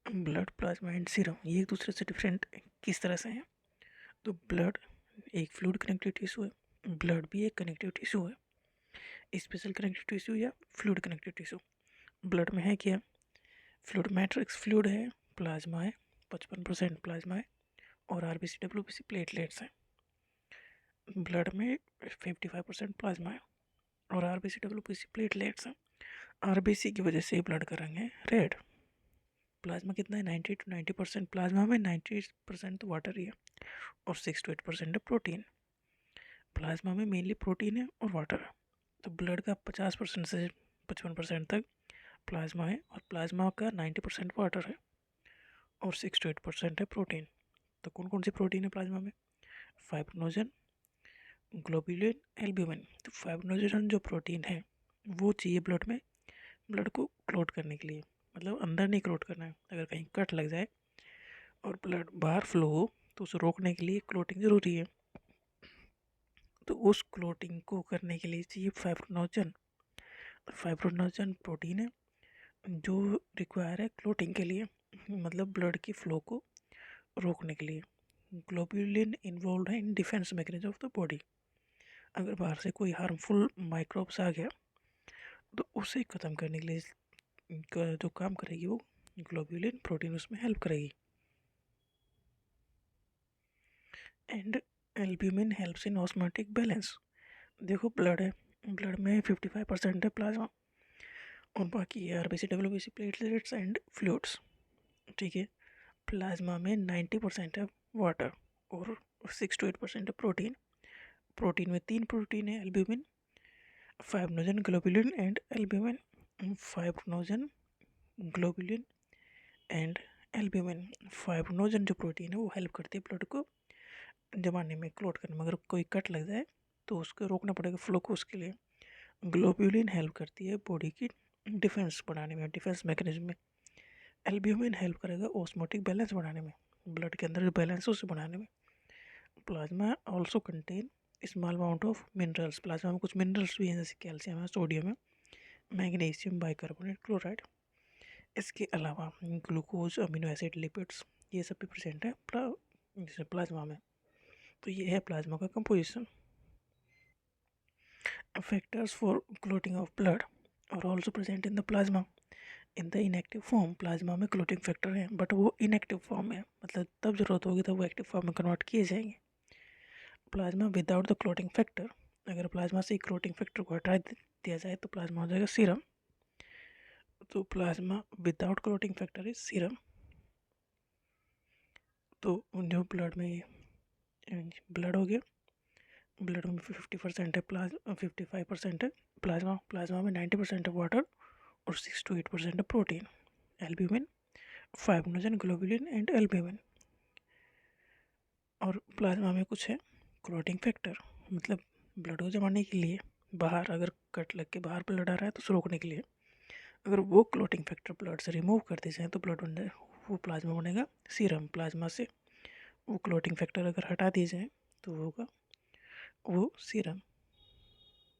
Blood, plasma and serum ये एक दूसरे से डिफरेंट किस तरह से हैं? तो ब्लड एक फ्लूइड कनेक्टिव टिश्यू है, ब्लड भी एक कनेक्टिव टिश्यू है, स्पेशल कनेक्टिव टिश्यू या फ्लूइड कनेक्टिव टिश्यू। ब्लड में है क्या? फ्लूइड मैट्रिक्स फ्लूइड है, प्लाज्मा है, 55% प्लाज्मा है और आरबीसी डब्ल्यूबीसी प्लेटलेट्स हैं। ब्लड में 55% प्लाज्मा है और आरबीसी डब्ल्यूबीसी प्लेटलेट्स हैं। आरबीसी की वजह से ब्लड का रंग है रेड। प्लाज्मा कितना है? 90 to 90%। प्लाज्मा में 90% तो वाटर ही है और 6 to 8% है प्रोटीन। प्लाज्मा में मेनली प्रोटीन है और वाटर है। तो ब्लड का 50% से 55% तक प्लाज्मा है और प्लाज्मा का 90% वाटर है और 6 to 8% है प्रोटीन। तो कौन कौन सी प्रोटीन है प्लाज्मा में? Fibrinogen, globulin, albumin. तो फाइब्रिनोजन जो प्रोटीन है वो चाहिए ब्लड में, ब्लड को क्लोट करने के लिए, मतलब अंदर नहीं क्लोट करना है। अगर कहीं कट लग जाए और ब्लड बाहर फ्लो हो तो उसे रोकने के लिए क्लोटिंग ज़रूरी है। तो उस क्लोटिंग को करने के लिए चाहिए फाइब्रिनोजन। फाइब्रिनोजन प्रोटीन है जो रिक्वायर है क्लोटिंग के लिए, मतलब ब्लड की फ्लो को रोकने के लिए। ग्लोबुलिन इन्वॉल्व है in defence mechanism of the body. अगर बाहर से कोई हार्मफुल माइक्रोब्स आ गया तो उसे ख़त्म करने के लिए जो काम करेगी वो ग्लोबुलिन प्रोटीन उसमें हेल्प करेगी। And albumin helps in osmotic balance. देखो ब्लड है, ब्लड में 55% है प्लाज्मा और बाकी है RBC WBC platelets and fluids. ठीक है, प्लाज्मा में 90% है वाटर और 6 to 8% है प्रोटीन। प्रोटीन में 3 प्रोटीन है, albumin, fibrinogen, globulin and albumin. Fibrinogen, globulin and albumin. Fibrinogen जो प्रोटीन है वो हेल्प करती है ब्लड को जमाने में, क्लोट करने में। अगर कोई कट लग जाए तो उसको रोकना पड़ेगा फ्लो को, उसके लिए। ग्लोबुलिन हेल्प करती है बॉडी की डिफेंस बढ़ाने में, डिफेंस मैकेनिज्म में। एल्ब्यूमिन हेल्प करेगा ऑस्मोटिक बैलेंस बढ़ाने में, ब्लड के अंदर जो बैलेंस है उसे बढ़ाने में। Plasma also contain small amount of minerals. Plasma में कुछ मिनरल्स भी हैं जैसे कैल्शियम है, सोडियम है, मैग्नीशियम, बाइकार्बोनेट, क्लोराइड। इसके अलावा ग्लूकोज, अमीनो एसिड, लिपिड्स ये सब भी प्रेजेंट है प्लाज्मा में। तो ये है प्लाज्मा का composition. Factors for clotting of blood are also present in the plasma in the inactive form. Plasma में क्लोटिंग फैक्टर है बट वो इनएक्टिव फॉर्म है, मतलब तब जरूरत होगी तब वो एक्टिव फॉर्म में कन्वर्ट किए जाएंगे। Plasma without the clotting factor, अगर प्लाज्मा से क्लोटिंग फैक्टर को हटा दिया जाए तो प्लाज्मा हो जाएगा सीरम। तो plasma without clotting factor is serum. तो जो ब्लड में ब्लड हो गया, ब्लड में 50% है 55% है प्लाज्मा। प्लाज्मा में 90% है वाटर और 6 to 8% है protein, albumin, fibrinogen, globulin and albumin. और प्लाज्मा में कुछ है क्लोटिंग फैक्टर, मतलब ब्लड को जमाने के लिए, बाहर अगर कट लग के बाहर ब्लड आ रहा है तो उसे रोकने के लिए। अगर वो क्लोटिंग फैक्टर ब्लड से रिमूव कर दी जाए तो ब्लड बन जाए, वो प्लाज्मा बनेगा सीरम। प्लाज्मा से वो क्लोटिंग फैक्टर अगर हटा दिए जाए तो होगा वो सीरम।